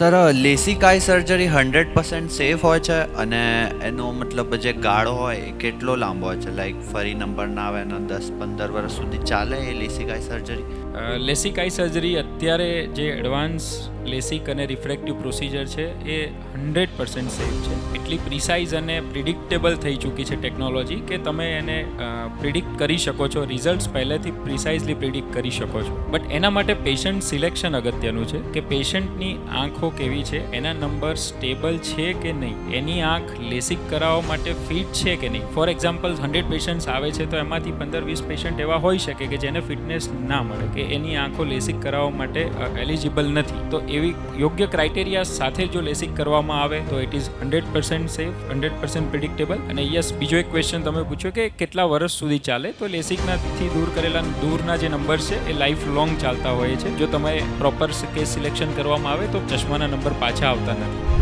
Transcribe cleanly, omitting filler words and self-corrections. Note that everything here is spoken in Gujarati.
સર લેસિક આઈ સર્જરી 100% સેફ હોય છે અને એનો મતલબ જે ગાળો હોય એ કેટલો લાંબો હોય છે? લાઈક ફરી નંબર ના આવે અને 10-15 વર્ષ સુધી ચાલે એ લેસિક આઈ સર્જરી? લેસિક આઈ સર્જરી અત્યારે જે એડવાન્સ લેસિક અને રિફ્રેક્ટિવ પ્રોસિજર છે એ 100% સેફ છે. એટલી પ્રિસાઇઝ અને પ્રિડિક્ટેબલ થઈ ચૂકી છે ટેકનોલોજી કે તમે એને પ્રિડિક્ટ કરી શકો છો, રિઝલ્ટ્સ પહેલેથી પ્રિસાઇઝલી પ્રિડિક્ટ કરી શકો છો. બટ એના માટે પેશન્ટ સિલેક્શન અગત્યનું છે કે પેશન્ટની આંખો કેવી છે, એના નંબર સ્ટેબલ છે કે નહીં, એની આંખ લેસિક કરાવવા માટે ફિટ છે કે નહીં. ફોર એક્ઝામ્પલ 100 પેશન્ટ્સ આવે છે તો એમાંથી 15-20 પેશન્ટ એવા હોઈ શકે કે જેને ફિટનેસ ના મળે, કે એની આંખો લેસિક કરાવવા માટે એલિજિબલ નથી. તો એવી યોગ્ય ક્રાઇટેરિયા સાથે જો લેસિક કરવામાં આવે તો ઇટ ઇઝ 100% સેફ, 100% પ્રિડિક્ટેબલ. અને યસ, બીજો એક ક્વેશ્ચન તમે પૂછ્યો કે કેટલા વર્ષ સુધી ચાલે, તો લેસિકનાથી દૂર કરેલા દૂરના જે નંબર છે એ લાઈફ લોંગ ચાલતા હોય છે. જો તમે પ્રોપર કેસ સિલેક્શન કરવામાં આવે તો ચશ્માના નંબર પાછા આવતા નથી.